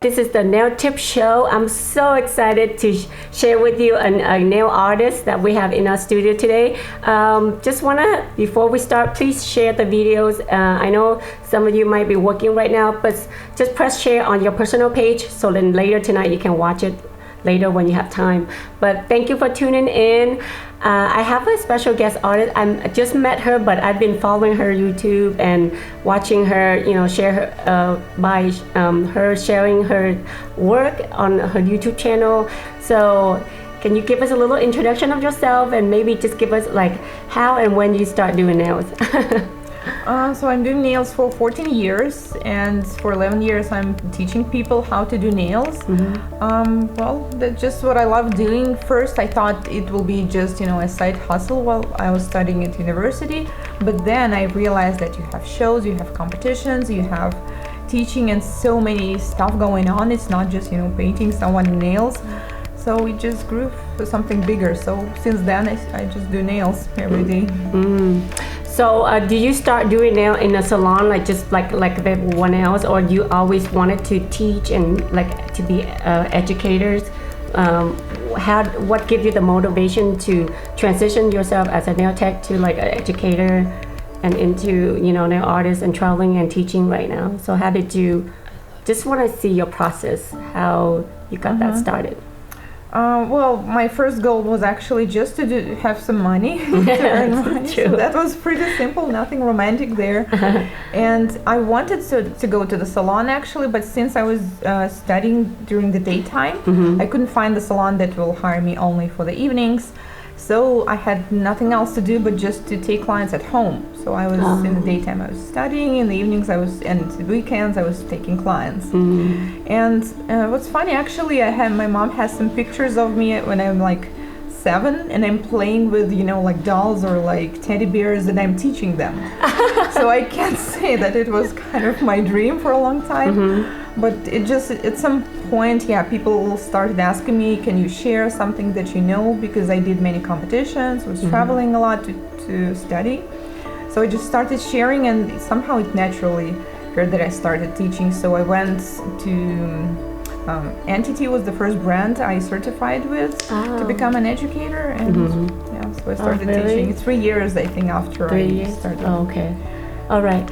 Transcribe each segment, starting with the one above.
This is the Nail Tip Show. I'm so excited to share with you a nail artist that we have in our studio today. Just wanna, before we start, please share the videos. I know some of you might be working right now, but just press share on your personal page so then later tonight you can watch it later when you have time. But thank you for tuning in. I have a special guest artist. I just met her, but I've been following her YouTube and watching her, share her by her sharing her work on her YouTube channel. So can you give us a little introduction of yourself and maybe just give us like how and when you start doing nails? So I'm doing nails for 14 years, and for 11 years I'm teaching people how to do nails. Well, that's just what I love doing. First I thought it will be just a side hustle while I was studying at university, but then I realized that you have shows, you have competitions, you have teaching and so many stuff going on. It's not just painting someone nails. So it just grew to something bigger. So since then I just do nails every day. So do you start doing nail in a salon like everyone else, or you always wanted to teach and like to be educators? What gives you the motivation to transition yourself as a nail tech to like an educator and into nail artist and traveling and teaching right now? So how did you, just want to see your process, how you got that started? Well, my first goal was actually just to have some money, to earn money. So that was pretty simple, nothing romantic there. And I wanted to go to the salon actually, but since I was studying during the daytime, I couldn't find the salon that will hire me only for the evenings. So I had nothing else to do but just to take clients at home. So I was in the daytime I was studying, in the evenings and the weekends I was taking clients. And what's funny actually, my mom has some pictures of me when I'm like 7 and I'm playing with like dolls or like teddy bears and I'm teaching them. So I can't say that it was kind of my dream for a long time. But it just, at some point, people started asking me, can you share something that you know? Because I did many competitions, was traveling a lot to study. So I just started sharing, and somehow it naturally heard that I started teaching. So I went to Entity was the first brand I certified with to become an educator, and so I started teaching 3 years, I think, after I started. Okay. All right.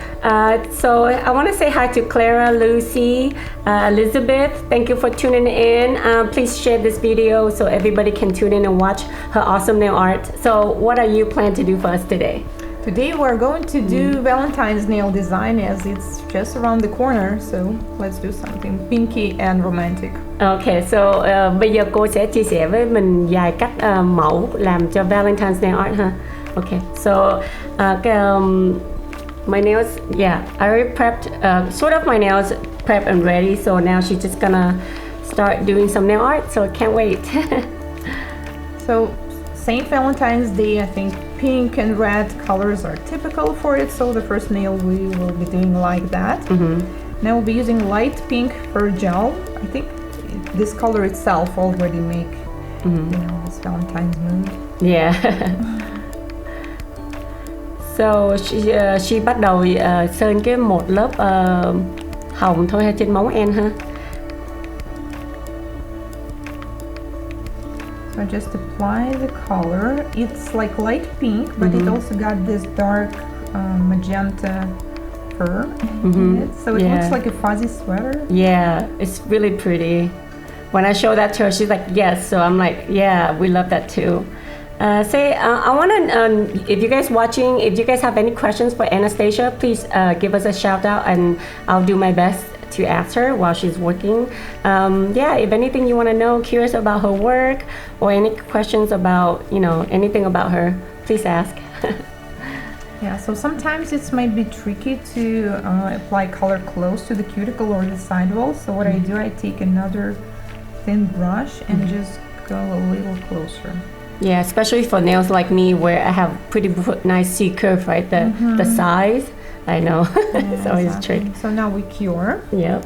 So I want to say hi to Clara, Lucy, Elizabeth. Thank you for tuning in. Please share this video so everybody can tune in and watch her awesome nail art. So what are you planning to do for us today? Today we're going to do Valentine's nail design, as it's just around the corner. So let's do something pinky and romantic. Okay, so bây giờ cô sẽ chia sẻ với mình vài cách mẫu làm cho Valentine's nail art ha. Okay, so my nails, I already prepped, sort of my nails prepped and ready, so now she's just gonna start doing some nail art, so I can't wait. So, St. Valentine's Day, I think pink and red colors are typical for it, so the first nail we will be doing like that. Now we'll be using light pink for gel. I think this color itself already make, this Valentine's mood. Yeah. So she bắt đầu sơn cái một lớp hồng thôi ha trên móng en ha. So I just apply the color. It's like light pink, but it also got this dark magenta fur in it. So it looks like a fuzzy sweater. Yeah, it's really pretty. When I show that to her, she's like, yes. So I'm like, yeah, we love that too. I want to, if you guys watching, if you guys have any questions for Anastasia, please give us a shout out and I'll do my best to answer her while she's working. If anything you want to know, curious about her work or any questions about, anything about her, please ask. So sometimes it might be tricky to apply color close to the cuticle or the sidewall. So what I do, I take another thin brush and just go a little closer. Yeah, especially for nails like me where I have pretty nice C curve, right? The size, I know, it's always tricky. So now we cure. Yep.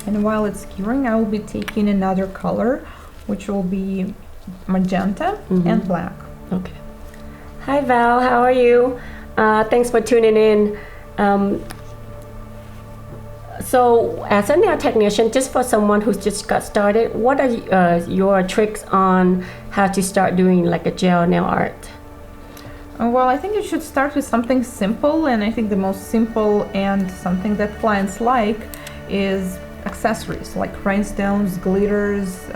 And while it's curing, I will be taking another color, which will be magenta and black. Okay. Hi Val, how are you? Thanks for tuning in. So as a nail technician, just for someone who's just got started, what are your tricks on how to start doing like a gel nail art? Well, I think you should start with something simple, and I think the most simple and something that clients like is accessories like rhinestones, glitters,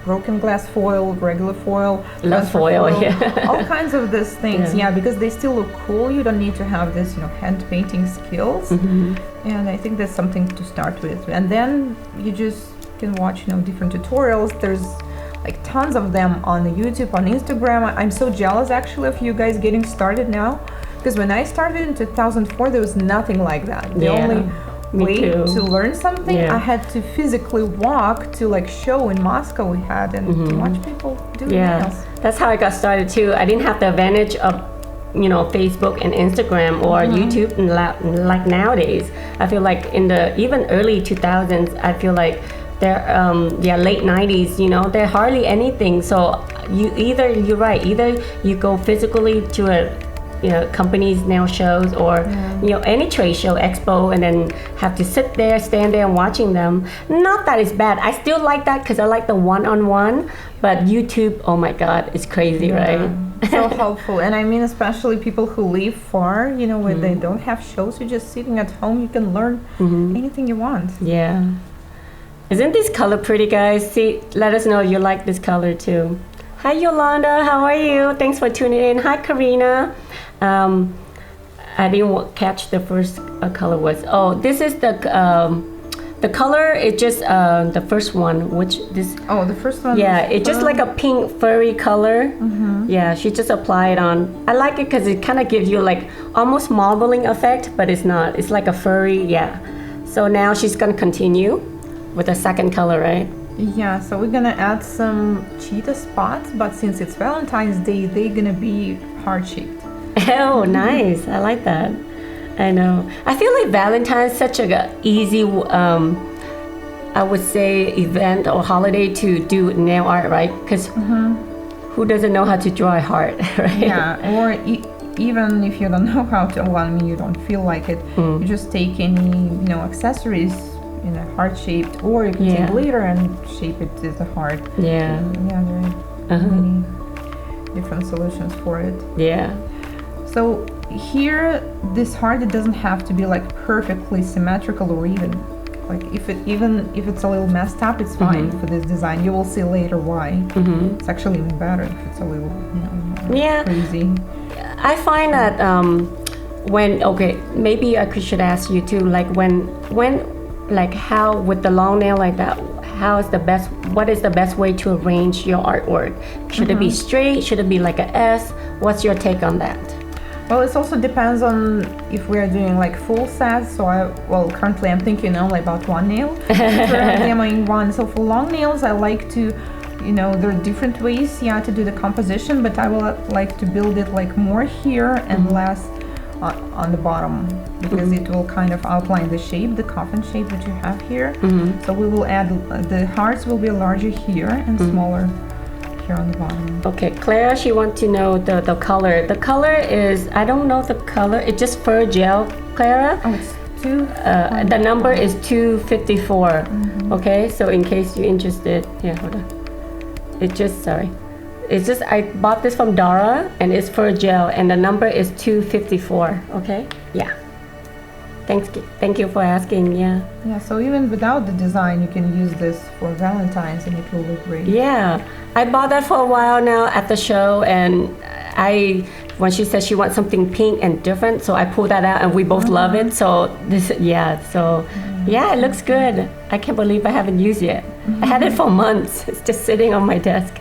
broken glass foil, regular foil. Love foil, yeah. All kinds of these things, yeah, because they still look cool. You don't need to have this, hand painting skills. And I think that's something to start with. And then you just can watch, different tutorials. There's like tons of them on YouTube, on Instagram. I'm so jealous actually of you guys getting started now, because when I started in 2004, there was nothing like that. The only way to learn something, I had to physically walk to like show in Moscow we had, and to watch people do nails. That's how I got started too. I didn't have the advantage of Facebook and Instagram or YouTube, and like nowadays I feel like in the even early 2000s, I feel like they're late 90s, they're hardly anything. So you're right, either you go physically to a company's nail shows or any trade show, expo, and then have to stand there and watching them. Not that it's bad, I still like that because I like the one-on-one, but YouTube, oh my god, it's crazy, right? So helpful. And I mean, especially people who live far, where they don't have shows, you're just sitting at home, you can learn anything you want. Isn't this color pretty, guys? See, let us know you like this color too. Hi Yolanda, how are you? Thanks for tuning in. Hi Karina. I didn't catch the first color was. Oh, this is the color. It just the first one, which this. Oh, the first one. Yeah, it's just like a pink furry color. Yeah, she just applied on. I like it because it kind of gives you like almost marbling effect, but it's not. It's like a furry. Yeah. So now she's gonna continue with the second color, right? Yeah, so we're gonna add some cheetah spots, but since it's Valentine's Day, they're gonna be heart-shaped. Oh, nice. I like that. I know. I feel like Valentine's is such a easy, I would say, event or holiday to do nail art, right? Because who doesn't know how to draw a heart, right? Yeah, or even if you don't know how to, you don't feel like it, you just take any, accessories in a heart-shaped, or you can take glitter and shape it as a heart. Yeah. There are many different solutions for it. Yeah. So here, this heart, it doesn't have to be like perfectly symmetrical or even. Like if it's a little messed up, it's fine for this design. You will see later why. It's actually even better if it's a little, crazy. I find that maybe I should ask you too. Like when like how with the long nail like that, what is the best way to arrange your artwork? Should it be straight? Should it be like a S? What's your take on that? Well, it also depends on if we are doing like full sets. So currently I'm thinking only about one nail. Demoing one. So for long nails, I like to, there are different ways, to do the composition, but I will like to build it like more here and less on the bottom, because it will kind of outline the shape, the coffin shape that you have here. So we will add, the hearts will be larger here and smaller here on the bottom. Okay, Clara, she wants to know the color. The color is, I don't know the color, it's just fur gel, Clara. Oh, it's 2. The number is 254. Okay, so in case you're interested, hold on. It's just, I bought this from Dara, and it's fur gel, and the number is 254, okay? Yeah. Thank you for asking, yeah. Yeah, so even without the design, you can use this for Valentine's, and it will look great. Yeah, I bought that for a while now at the show, and when she said she wants something pink and different, so I pulled that out, and we both love it, so it looks good. I can't believe I haven't used it. I had it for months. It's just sitting on my desk.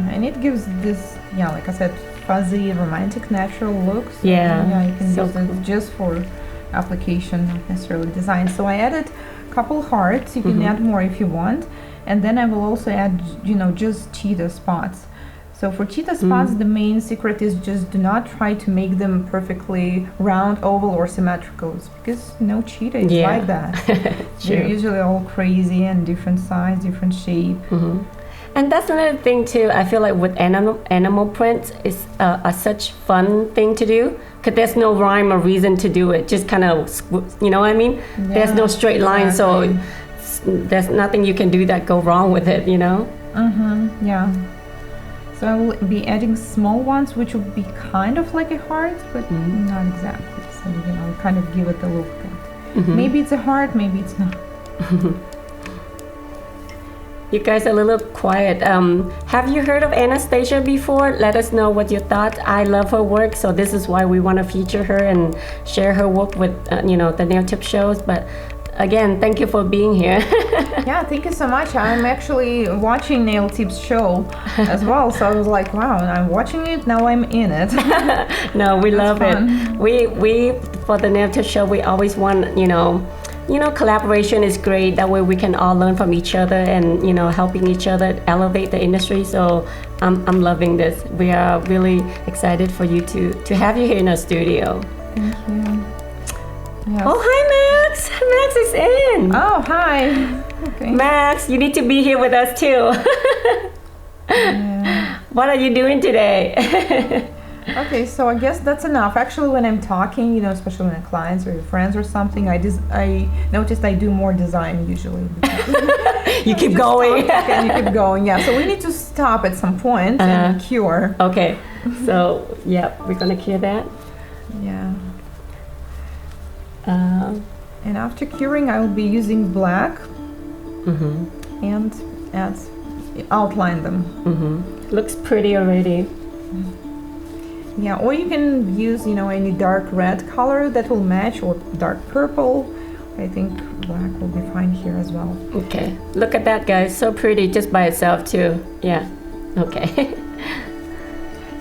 And it gives this, like I said, fuzzy, romantic, natural looks. So, yeah, you can use it just for application, not necessarily design. So I added a couple hearts. You can add more if you want. And then I will also add, just cheetah spots. So for cheetah spots, the main secret is just do not try to make them perfectly round, oval, or symmetrical, because no cheetah is like that. They're usually all crazy and different size, different shape. And that's another thing too. I feel like with animal prints, it's a such fun thing to do because there's no rhyme or reason to do it. Just kind of, you know what I mean? Yeah, there's no straight line, so there's nothing you can do that go wrong with it, you know? Mm-hmm. Yeah. So I will be adding small ones, which will be kind of like a heart, but not exactly. So kind of give it a look. Maybe it's a heart, maybe it's not. You guys are a little quiet. Have you heard of Anastasia before? Let us know what you thought. I love her work, so this is why we want to feature her and share her work with the nail tip shows. But again, thank you for being here. Yeah, thank you so much. I'm actually watching Nail Tips show as well, so I was like, wow, I'm watching it, now I'm in it. No, we love fun. it. We for the Nail Tip show, we always want, collaboration is great. That way we can all learn from each other and, helping each other elevate the industry. So I'm loving this. We are really excited for you to have you here in our studio. Thank you. Yes. Oh, hi, Max. Max is in. Oh, hi. Okay. Max, you need to be here with us too. Yeah. What are you doing today? Okay, so I guess that's enough. Actually, when I'm talking, especially when clients or friends or something, I noticed I do more design usually. You keep going. And you keep going, yeah. So we need to stop at some point and cure. Okay, so we're gonna cure that. Yeah. And after curing, I will be using black and outline them. Looks pretty already. Yeah, or you can use, any dark red color that will match, or dark purple. I think black will be fine here as well. Okay, look at that, guys. So pretty just by itself too. Yeah, okay.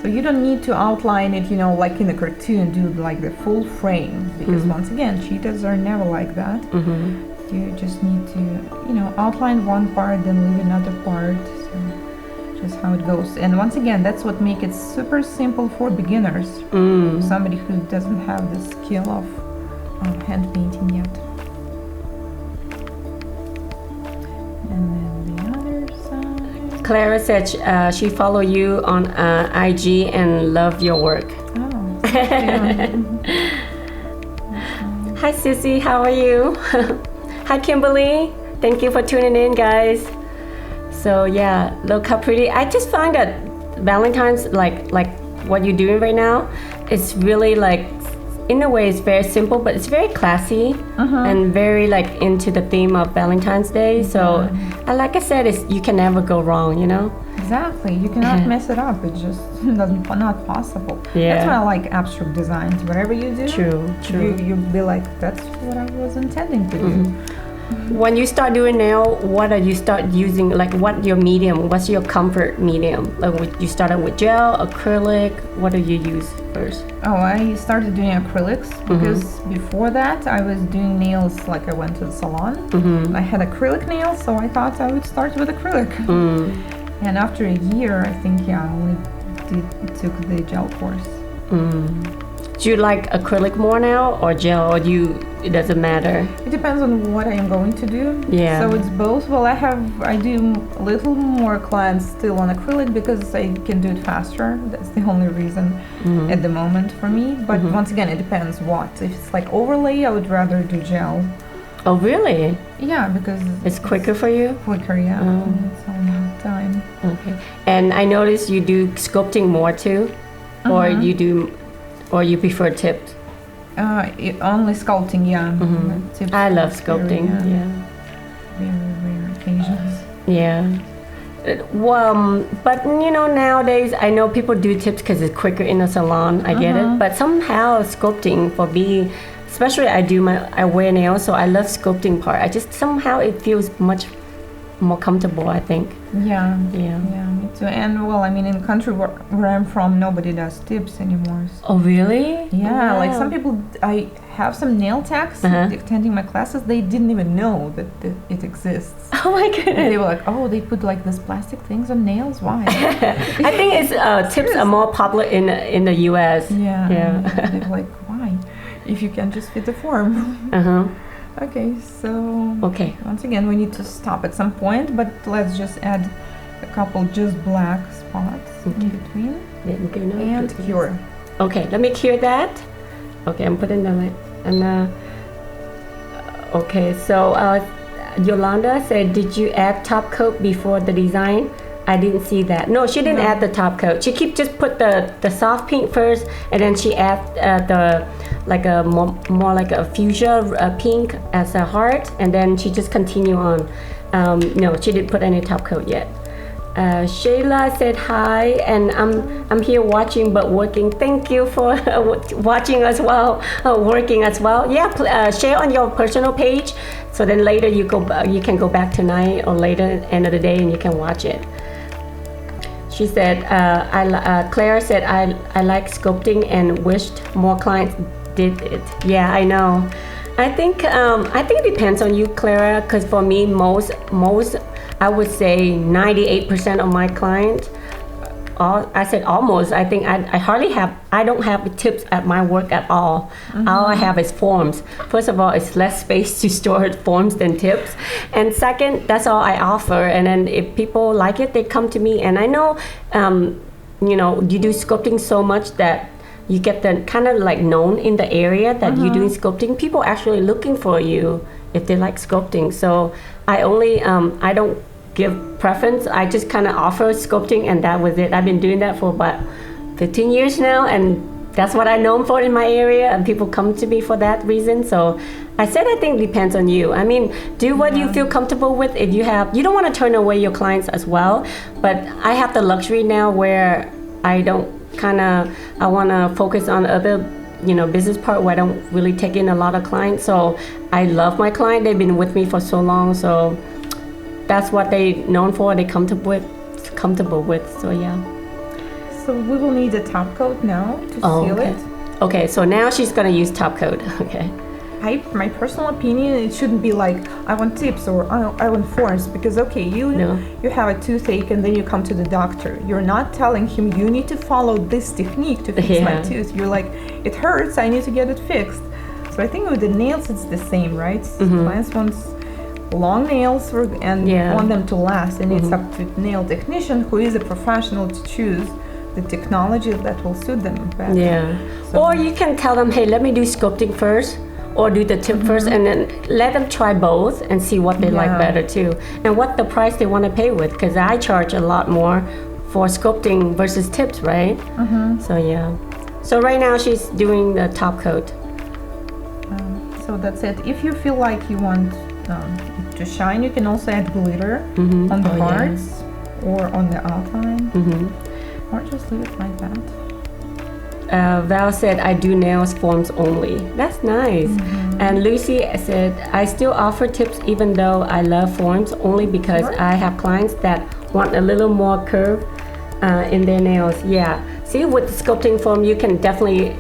So you don't need to outline it, like in a cartoon, do like the full frame, because once again, cheetahs are never like that. You just need to, outline one part, then leave another part. So just how it goes. And once again, that's what makes it super simple for beginners. Somebody who doesn't have the skill of hand painting yet. And then the other side. Clara said she follow you on IG and love your work. Oh. Hi Sissy, how are you? Hi Kimberly, thank you for tuning in, guys. So yeah, look how pretty. I just find that Valentine's, like what you're doing right now, it's really like, in a way it's very simple, but it's very classy and very into the theme of Valentine's Day. So like I said, you can never go wrong, Exactly, you cannot mess it up. It just not possible. Yeah. That's why I like abstract designs. Whatever you do, True. You'll be like, that's what I was intending to do. When you start doing nail, what do you start using? Like, what your medium? What's your comfort medium? Like, you started with gel, acrylic. What do you use first? Oh, I started doing acrylics because before that I was doing nails. Like, I went to the salon. I had acrylic nails, so I thought I would start with acrylic. And after a year, I think I only took the gel course. Do you like acrylic more now or gel, or it doesn't matter? It depends on what I am going to do. Yeah. So it's both. Well, I do a little more clients still on acrylic because I can do it faster. That's the only reason at the moment for me. But once again, it depends what. If it's like overlay, I would rather do gel. Oh, really? Yeah, because it's quicker for you? Quicker, yeah. It's all about time. Okay. And I noticed you do sculpting more too? Or you prefer tips? Only sculpting, yeah. Tips I love sculpting, Very rare occasions. Yeah. Well, but nowadays I know people do tips because it's quicker in a salon. I get it. But somehow sculpting for me, especially I wear nails, so I love sculpting part. I just somehow it feels much more comfortable, I think. Yeah, me too. And well, I mean, in the country where I'm from, nobody does tips anymore. So. Oh, really? Yeah, wow. Like some people, I have some nail techs attending my classes, they didn't even know that it exists. Oh my goodness. They were like, oh, they put like this plastic things on nails? Why? I think it's tips are more popular in the US. Yeah. They're like, why? If you can just fit the form. Okay, so okay. Once again, we need to stop at some point, but let's just add a couple just black spots in between. And cure. Okay, let me cure that. Okay, I'm putting the light. And okay, so Yolanda said, did you add top coat before the design? I didn't see that. No, she didn't add the top coat. She just put the soft pink first, and then she add the like a more like a fuchsia pink as a heart, and then she just continue on. No, she didn't put any top coat yet. Shayla said hi, and I'm here watching but working. Thank you for watching as well, working as well. Yeah, share on your personal page, so then later you can go back tonight or later end of the day and you can watch it. She said, Claire said, I like sculpting and wished more clients did it. Yeah, I know. I think it depends on you, Clara, because for me, most I would say 98% of my clients, I said almost, I think I don't have tips at my work at all. All I have is forms. First of all, it's less space to store forms than tips. And second, that's all I offer. And then if people like it, they come to me. And I know, you do sculpting so much that you get the kind of like known in the area that you're doing sculpting. People actually looking for you if they like sculpting. So I don't give preference. I just kind of offer sculpting, and that was it. I've been doing that for about 15 years now, and that's what I'm known for in my area, and people come to me for that reason. So I said I think it depends on you. I mean, do what you feel comfortable with. If you don't want to turn away your clients as well, but I have the luxury now where I want to focus on other business part where I don't really take in a lot of clients. So I love my client. They've been with me for so long, so that's what they known for. They comfortable with. So yeah. So we will need a top coat now to seal it. Okay, so now she's gonna use top coat. Okay. My personal opinion, it shouldn't be like I want tips or I want forms, because you have a toothache and then you come to the doctor. You're not telling him you need to follow this technique to fix my tooth. You're like, it hurts, I need to get it fixed. So I think with the nails it's the same, right? Clients want long nails and want them to last, and it's up to the nail technician, who is a professional, to choose the technology that will suit them better. Yeah. So, or you can tell them, hey, let me do sculpting first, or do the tip first, and then let them try both and see what they like better too, and what the price they want to pay with, because I charge a lot more for sculpting versus tips, right? So yeah. So right now she's doing the top coat. So that's it. If you feel like you want to shine, you can also add glitter on the parts or on the outline, or just leave it like that. Val said, I do nails forms only. That's nice. And Lucy said, I still offer tips even though I love forms, only because I have clients that want a little more curve in their nails. Yeah. See, with the sculpting form, you can definitely,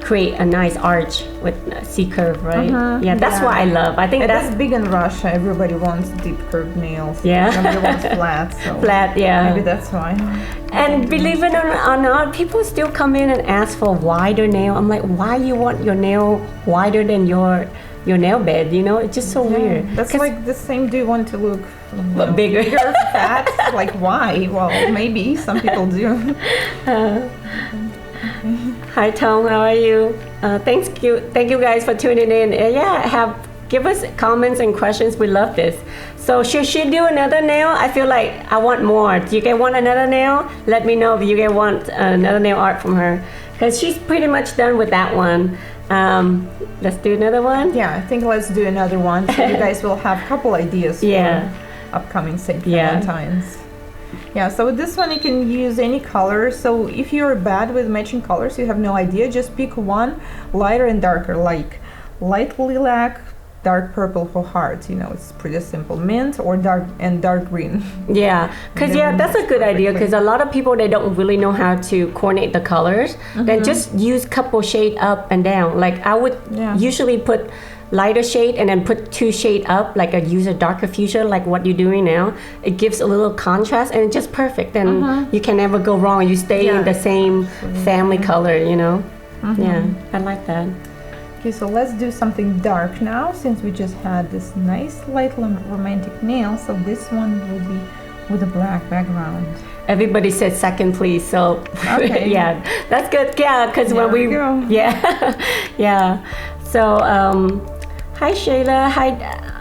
create a nice arch with C curve, right? Yeah, that's what I love. I think that's big in Russia. Everybody wants deep curved nails. Yeah. Nobody wants flat. So flat, yeah. Maybe that's why. And believe it or not, people still come in and ask for wider nail. I'm like, why you want your nail wider than your nail bed? It's just so weird. That's like the same. Do you want to look bigger, fat? Like why? Well, maybe some people do. Hi Tom, how are you? Thank you guys for tuning in. Give us comments and questions. We love this. So should she do another nail? I feel like I want more. Do you guys want another nail? Let me know if you guys want another nail art from her, because she's pretty much done with that one. Let's do another one. Yeah, I think let's do another one. So you guys will have a couple ideas for upcoming St. Valentine's. Yeah, so with this one you can use any color. So if you're bad with matching colors, you have no idea, just pick one lighter and darker, like light lilac, dark purple for hearts. It's pretty simple. Mint or dark green. Yeah, because that's a good idea, because a lot of people, they don't really know how to coordinate the colors. Then just use couple shade up and down. Like I would usually put lighter shade and then put 2 shade up, like use a darker fuchsia, like what you're doing now. It gives a little contrast and it's just perfect. And you can never go wrong. You stay in the same family color, Yeah, I like that. Okay, so let's do something dark now, since we just had this nice light romantic nail. So this one will be with a black background. Everybody said second, please. So Okay. yeah, that's good. Yeah, because when There we go. yeah, yeah. So hi Shayla, hi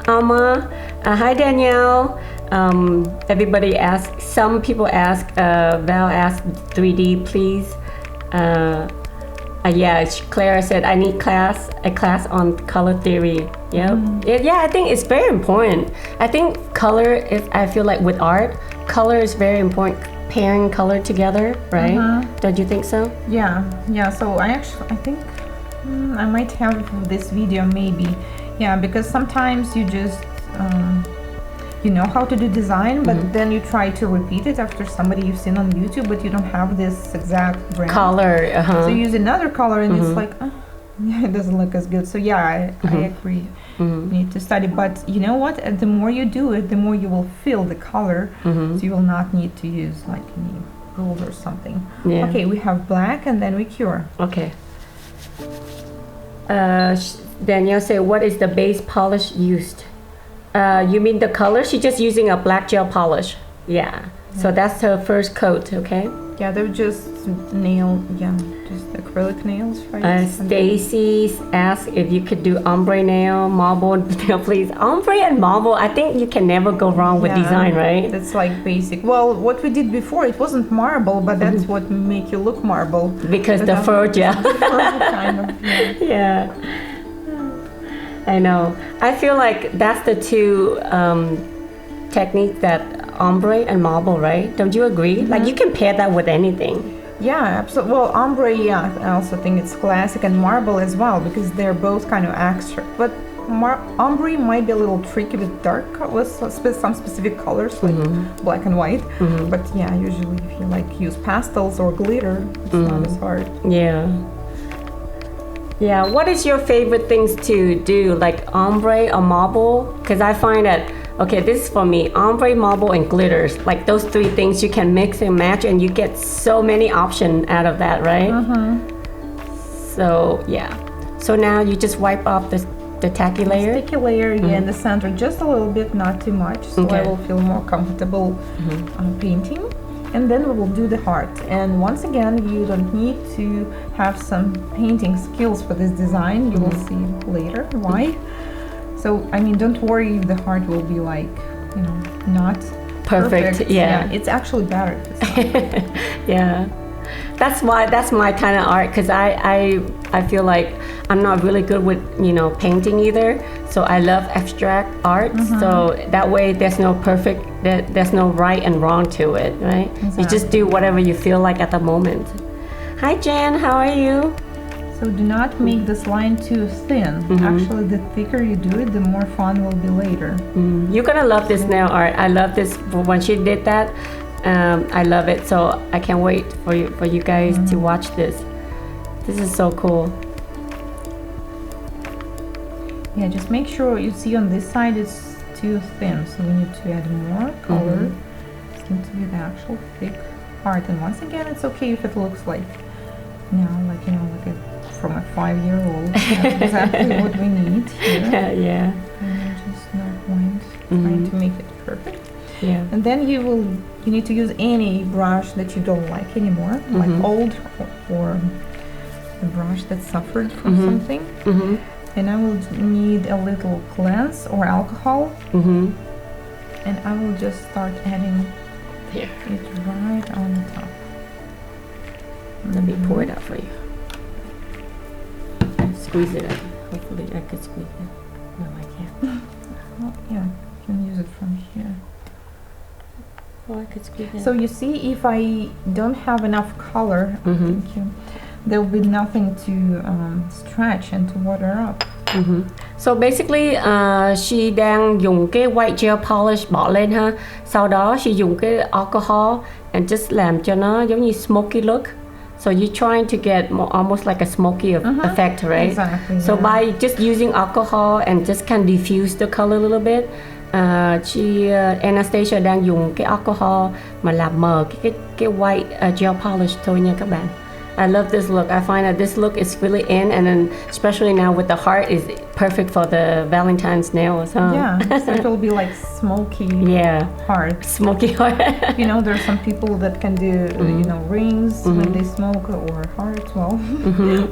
Alma, hi Danielle. Everybody asked. Some people ask. Val asked 3D, please. Yeah, Clara said I need a class on color theory. Yeah, yeah. I think it's very important. I think color is. I feel like with art, color is very important. Pairing color together, right? Don't you think so? Yeah, yeah. So I think I might have this video maybe. Yeah, because sometimes you just you know how to do design, but then you try to repeat it after somebody you've seen on YouTube, but you don't have this exact brand. Color. So you use another color, and it's like, yeah, it doesn't look as good. So yeah, I agree. You need to study, but you know what? The more you do it, the more you will feel the color. So you will not need to use like any gold or something. Yeah. Okay, we have black, and then we cure. Okay. Danielle said, what is the base polish used? You mean the color? She's just using a black gel polish. Yeah. So that's her first coat, okay? Yeah, they're just just acrylic nails, right? Stacy asked if you could do ombre nail, marble nail, please. Ombre and marble, I think you can never go wrong with design, right? That's like basic. Well, what we did before, it wasn't marble, but that's what make you look marble. Because the fur gel. Kind of, Yeah. I know. I feel like that's the two techniques that ombre and marble, right? Don't you agree? Like you can pair that with anything. Yeah, absolutely. Well, ombre, yeah, I also think it's classic, and marble as well, because they're both kind of abstract. But ombre might be a little tricky with dark, with some specific colors, like black and white. But yeah, usually if you like use pastels or glitter, it's not as hard. Yeah. Yeah, what is your favorite things to do, like ombre or marble? Because I find that, okay, this is for me, ombre, marble, and glitters. Like those three things you can mix and match, and you get so many options out of that, right? So, yeah. So now you just wipe off the tacky layer? Sticky layer, yeah, in the center, just a little bit, not too much, so I will feel more comfortable painting. And then we will do the heart. And once again, you don't need to have some painting skills for this design. You will see later why. So, I mean, don't worry if the heart will be like, you know, not perfect. Yeah. It's actually better. Yeah. That's my kind of art, because I feel like I'm not really good with, you know, painting either. So I love abstract art. So that way there's no perfect, there's no right and wrong to it, right? Exactly. You just do whatever you feel like at the moment. Hi Jan, how are you? So do not make this line too thin. Actually, the thicker you do it, the more fun will be later. You're gonna love this nail art. I love this. When she did that, I love it. So I can't wait for you guys to watch this. This is so cool. Yeah, just make sure you see on this side it's too thin, so we need to add more color. It's going to be the actual thick part. And once again, it's okay if it looks like like, you know, like from a 5-year-old. That's exactly what we need here. Yeah. And just no point trying to make it perfect. Yeah. And then you need to use any brush that you don't like anymore, like old or a brush that suffered from something. And I will need a little cleanse or alcohol. And I will just start adding it right on the top. Let me pour it out for you. Squeeze it out. Hopefully I can squeeze it. No, I can't. Well, yeah, you can use it from here. Oh, I could squeeze it. So you see, if I don't have enough color, thank you, there will be nothing to stretch and to water up. So basically, she đang dùng cái white gel polish bỏ lên ha. Sau đó she dùng cái alcohol and just làm cho nó giống như smoky look. So you're trying to get almost like a smoky effect, right? Exactly. So by just using alcohol and just can diffuse the color a little bit, Anastasia đang dùng cái alcohol mà làm mờ cái white gel polish thôi nha các bạn. I love this look. I find that this look is really in, and then especially now with the heart is perfect for the Valentine's nails, huh? Yeah, so it will be like smoky heart. Smoky heart. You know, there are some people that can do, you know, rings when they smoke or heart. Well,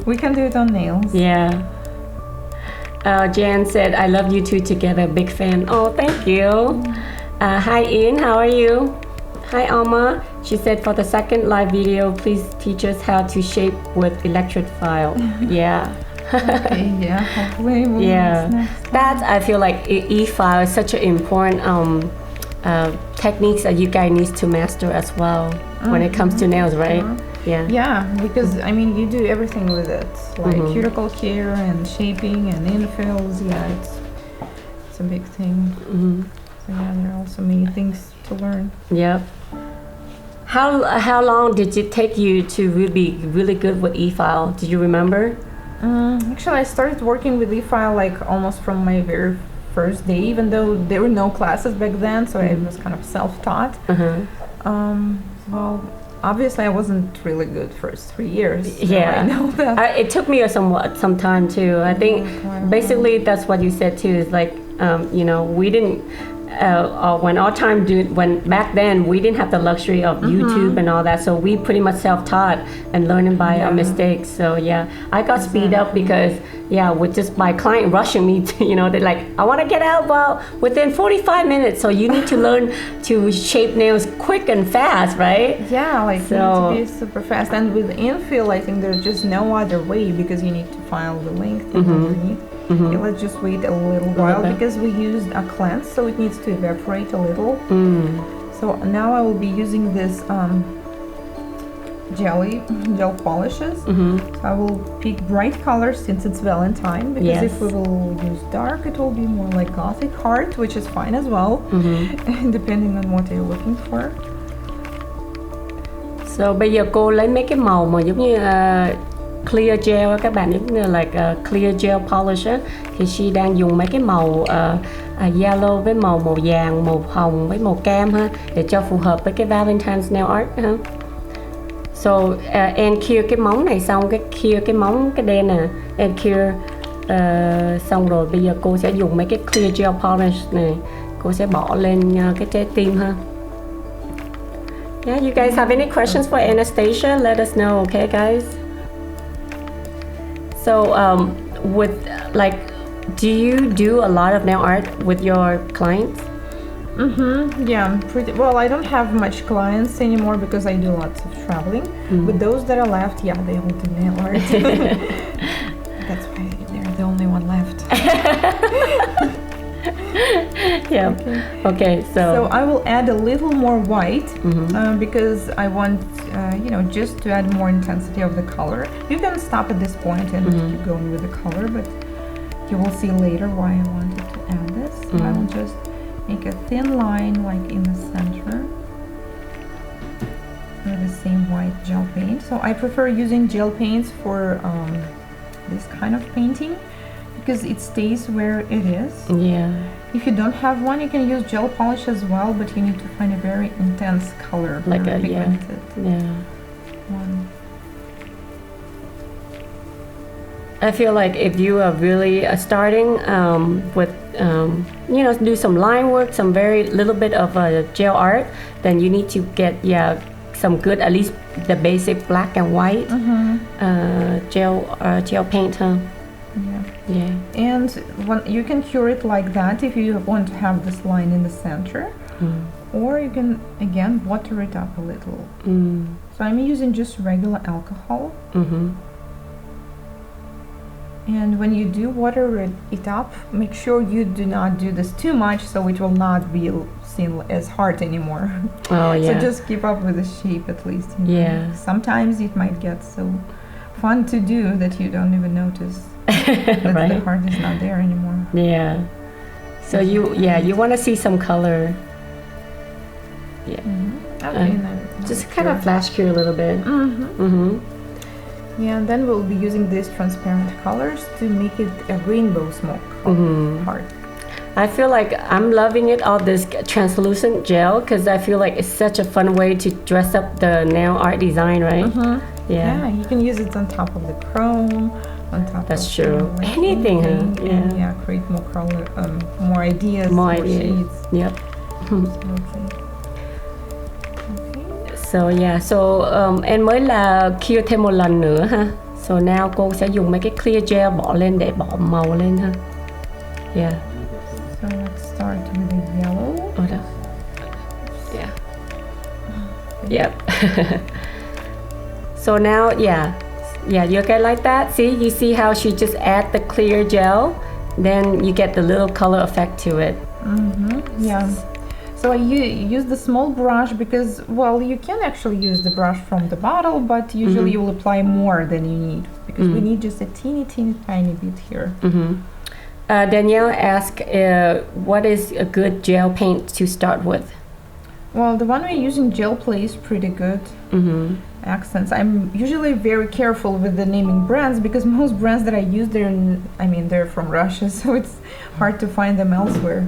we can do it on nails. Yeah. Jan said, I love you two together. Big fan. Oh, thank you. Hi, Ian. How are you? Hi, Alma. She said, for the second live video, please teach us how to shape with electric file. Yeah. Okay, yeah, hopefully we'll That I feel like e-file is such an important techniques that you guys need to master as well when it comes to nails, right? Yeah, because I mean you do everything with it, like cuticle care and shaping and infills. Yeah, it's a big thing. So yeah, there are also many things to learn. Yep. How long did it take you to be really good with e-file? Do you remember? Actually, I started working with e-file like almost from my very first day, even though there were no classes back then, so I was kind of self-taught. Well, obviously I wasn't really good first 3 years. So I know that. It took me some time too. I think basically that's what you said too, is like, you know, we didn't, when back then we didn't have the luxury of YouTube and all that, so we pretty much self-taught and learning by our mistakes. So I got speed up because with just my client rushing me to, you know, they're like, I want to get out within 45 minutes, so you need to learn to shape nails quick and fast, right? Yeah, like you need to be super fast. And with infill, I think there's just no other way, because you need to file the length underneath. Okay, let's just wait a little while because we used a cleanse, so it needs to evaporate a little. So now I will be using this gel polishes. So I will pick bright colors since it's Valentine, because if we will use dark, it will be more like gothic heart, which is fine as well, depending on what you're looking for. So bây giờ cô lấy mấy cái màu mà giống như clear gel các bạn, giống như là clear gel polish á, thì she đang dùng mấy cái màu yellow với màu vàng, màu hồng với màu cam ha, để cho phù hợp với cái Valentine's nail art ha. So and cure cái móng này xong, cure cái móng cái đen nè, and cure xong rồi bây giờ cô sẽ dùng mấy cái clear gel polish này, cô sẽ bỏ lên cái trái tim ha. Yeah, you guys have any questions for Anastasia? Let us know, okay, guys? So, with do you do a lot of nail art with your clients? Yeah, pretty well. I don't have much clients anymore because I do lots of traveling. With those that are left, they all do nail art. That's why they're the only one left. Okay, so I will add a little more white because I want just to add more intensity of the color. You can stop at this point and keep going with the color, but you will see later why I wanted to add this. So I will just make a thin line like in the center with the same white gel paint. So I prefer using gel paints for this kind of painting because it stays where it is. If you don't have one, you can use gel polish as well, but you need to find a very intense color, like a pigmented one. I feel like if you are really starting with do some line work, some very little bit of gel art, then you need to get some good, at least the basic black and white gel paint, huh? And you can cure it like that if you want to have this line in the center, or you can again water it up a little. So I'm using just regular alcohol. And when you do water it up, make sure you do not do this too much, so it will not be seen as hard anymore. So just keep up with the shape at least. Sometimes it might get so fun to do that you don't even notice that the heart is not there anymore. So you want to see some color. Just kind of flash cure a little bit. And then we'll be using these transparent colors to make it a rainbow smoke heart. I feel like I'm loving it, all this translucent gel, because I feel like it's such a fun way to dress up the nail art design, right? Yeah. You can use it on top of the chrome, on top That's of true. like Anything, huh? painting, Yeah. and, create more color, more ideas, More more ideas. shades. Yep. Okay. So yeah, so em mới là cure thêm một lần nữa ha. So now cô sẽ dùng mấy cái clear gel bỏ lên để bỏ màu lên ha. Yeah. So let's start with the yellow. Oh, đó. Yeah. Yep. So now, yeah, you okay like that? See, you see how she just add the clear gel, then you get the little color effect to it. Yeah. So I use the small brush because, well, you can actually use the brush from the bottle, but usually you will apply more than you need because we need just a teeny tiny bit here. Danielle asked, what is a good gel paint to start with? Well, the one we're using, gel play, is pretty good. Accents. I'm usually very careful with the naming brands because most brands that I use, they're from Russia, so it's hard to find them elsewhere.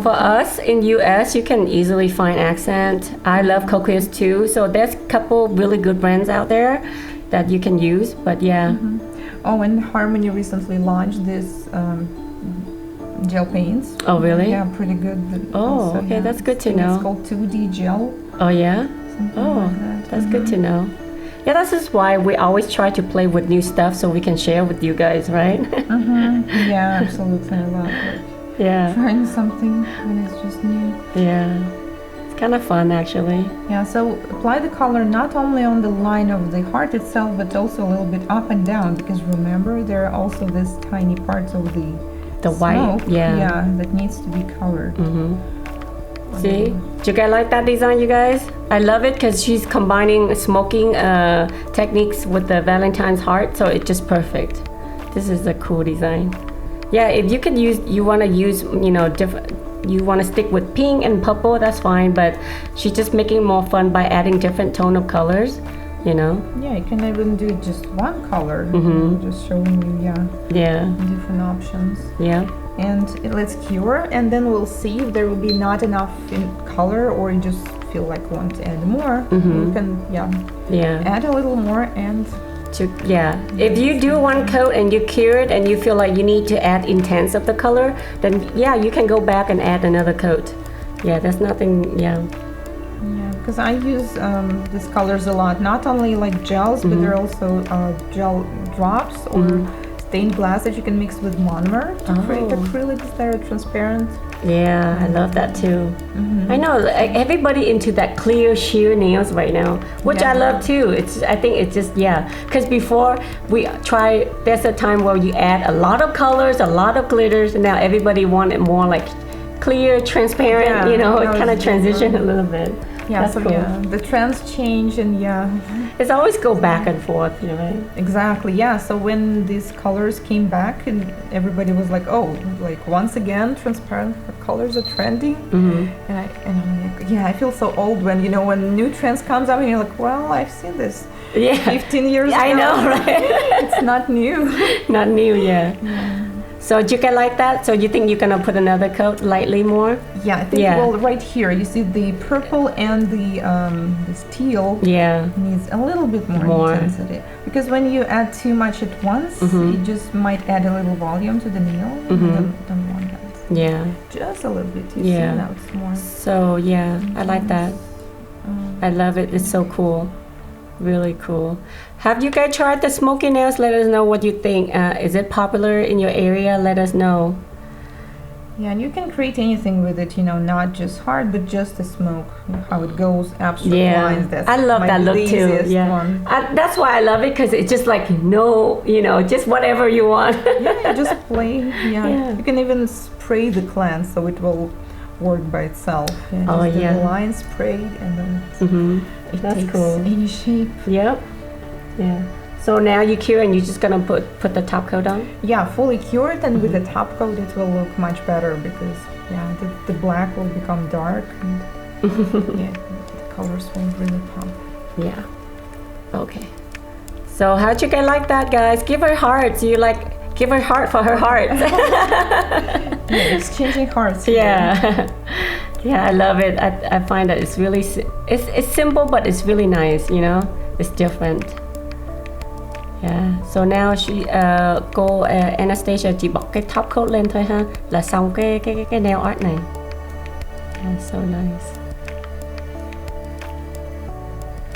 For us in US, you can easily find Accent. I love Coquilles too, so there's a couple really good brands out there that you can use, but yeah. Oh, and Harmony recently launched this gel paints. Oh, really? Yeah, pretty good. Oh, okay, that's good to know. It's called 2D gel. Oh, yeah? Something like that. That's good to know. Yeah, this is why we always try to play with new stuff so we can share with you guys, right? Yeah, absolutely. I love it. Yeah. Trying something when it's just new. Yeah. It's kind of fun, actually. Yeah, so apply the color not only on the line of the heart itself, but also a little bit up and down, because remember, there are also these tiny parts of the white, smoke, yeah, that needs to be colored. See? Do you guys like that design, you guys? I love it because she's combining smoking techniques with the Valentine's heart, so it's just perfect. This is a cool design. Yeah, if you could use, you want to use, different, you want to stick with pink and purple, that's fine, but she's just making it more fun by adding different tone of colors, Yeah, you can even do just one color, just showing you, different options. Yeah. And let's cure, and then we'll see if there will be not enough in color, or you just feel like you want to add more. You can, add a little more and. If you do one coat and you cure it and you feel like you need to add intense of the color, then you can go back and add another coat. Yeah, there's nothing. Yeah, because I use these colors a lot, not only like gels, but there are also gel drops or stained glass that you can mix with monomer to create acrylics that are transparent. Yeah, I love that too. I know everybody into that clear sheer nails right now, which I love too. I think it's just because before we try, there's a time where you add a lot of colors, a lot of glitters, and now everybody want it more like clear, transparent. It kind of transition a little bit. Yeah, that's so cool. The trends change, and it's always go back and forth, right? Exactly. Yeah. So when these colors came back, and everybody was like, "Oh, like once again, transparent colors are trending." And I'm like, I feel so old when when new trends comes up, and you're like, "Well, I've seen this 15 years ago." I know, right? It's not new. Not new, yeah. So do you get like that? So you think you're gonna put another coat lightly more? Yeah, I think well, right here you see the purple and the steel needs a little bit more intensity, because when you add too much at once, it just might add a little volume to the nail. Don't want that. Yeah, just a little bit. You see now it's more. So I like that. I love it. It's so cool. Really cool. Have you guys tried the smoky nails? Let us know what you think. Is it popular in your area? Let us know. Yeah, and you can create anything with it, not just hard, but just the smoke, how it goes, abstract lines. That's I love that look too. That's why I love it, because it's just like just whatever you want. Just plain. You can even spray the cleanse, so it will work by itself. The line sprayed, and then it takes cool. Any shape. Yep. Yeah. So now you cure, and you're just gonna put the top coat on? Yeah, fully cured, and with the top coat it will look much better, because the black will become dark, and the colors will really pop. Yeah. Okay. So how'd you guys like that, guys? Give her hearts. Give her heart for her heart. Exchanging hearts. Yeah. Yeah, I love it. I find that it's really it's simple, but it's really nice. You know, it's different. Yeah. So now cô Anastasia chỉ bọc cái top coat lên thôi ha, là xong cái nail art này. Yeah, so nice.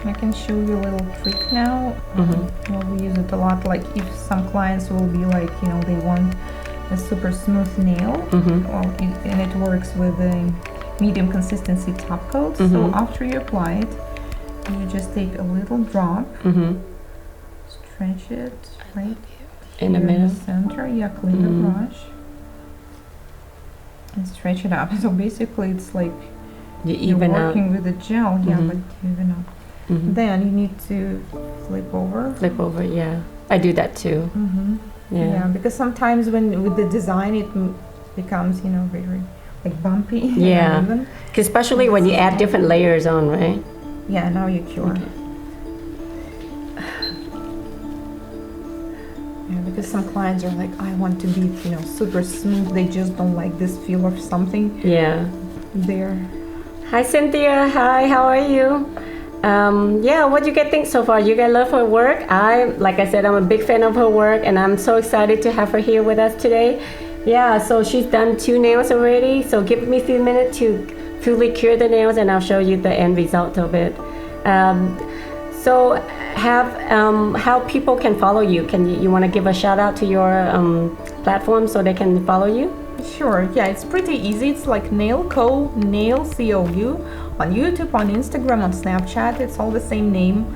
I can show you a little trick now. Well, we use it a lot. Like if some clients will be like, you know, they want a super smooth nail, well, and it works with a medium consistency top coat. So after you apply it, you just take a little drop, stretch it right in the middle, center. Yeah, clean the brush and stretch it up. So basically, it's like you're working with the gel, but even out. Then you need to flip over. Flip over, yeah. I do that too. Yeah, because sometimes when with the design it becomes, you know, very like bumpy. Yeah, especially when you add different layers on, right? Yeah, now you cure. Okay. Yeah, because some clients are like, I want to be, you know, super smooth. They just don't like this feel of something. Yeah. There. Hi Cynthia. Hi. How are you? Yeah, what do you guys think so far? You guys love her work? Like I said, I'm a big fan of her work, and I'm so excited to have her here with us today. Yeah, so she's done 2 nails already. So give me a few minutes to fully cure the nails, and I'll show you the end result of it. So how people can follow you? You want to give a shout out to your platform so they can follow you? Sure. Yeah, it's pretty easy. It's like Nail Co, Nail COU. On YouTube, on Instagram, on Snapchat, it's all the same name.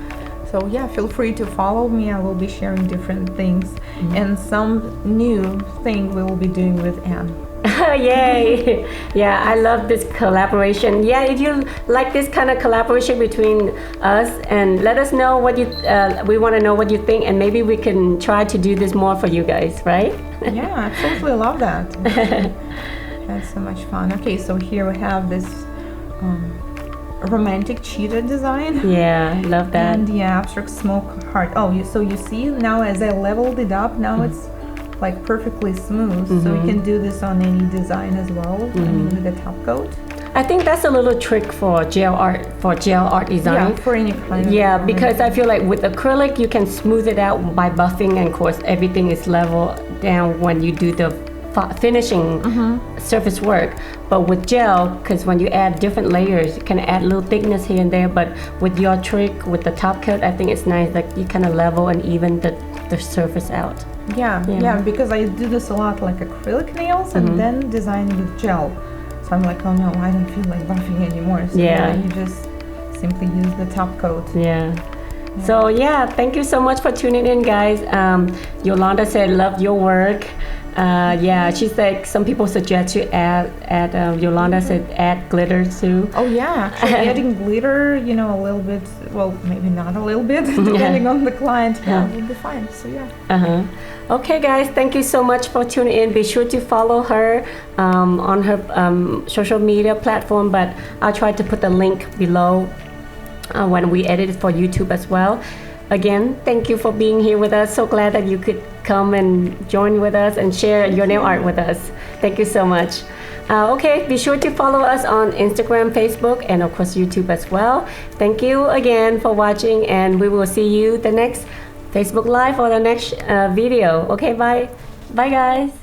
So yeah, feel free to follow me. I will be sharing different things and some new thing we will be doing with Anne. Yay! Yeah, I love this collaboration. Yeah, if you like this kind of collaboration between us, and let us know what you. We want to know what you think, and maybe we can try to do this more for you guys, right? Yeah, absolutely love that. That's so much fun. Okay, so here we have this romantic cheetah design. Yeah, love that. And the abstract smoke heart. Oh, so you see now as I leveled it up, now it's like perfectly smooth. So you can do this on any design as well. I mean, with the top coat. I think that's a little trick for gel art design. Yeah, for any kind of. Yeah, because I feel like with acrylic you can smooth it out by buffing, and of course everything is level down when you do the finishing surface work. But with gel, because when you add different layers, you can add a little thickness here and there. But with your trick, with the top coat, I think it's nice that you kind of level and even the surface out. Yeah, because I do this a lot, like acrylic nails, and then design with gel. So I'm like, oh no, I don't feel like buffing anymore. So you just simply use the top coat. Yeah. So yeah, thank you so much for tuning in, guys. Yolanda said, love your work. Yeah, she said some people suggest to add Yolanda said add glitter too. Oh yeah, actually adding glitter, you know, a little bit, well, maybe not a little bit, depending on the client, will be fine. So yeah. Okay guys, thank you so much for tuning in. Be sure to follow her on her social media platform, but I'll try to put the link below when we edit it for YouTube as well. Again, thank you for being here with us. So glad that you could come and join with us and share your nail art with us. Thank you so much. Okay, be sure to follow us on Instagram, Facebook, and of course YouTube as well. Thank you again for watching, and we will see you the next Facebook Live or the next video. Okay, bye. Bye guys.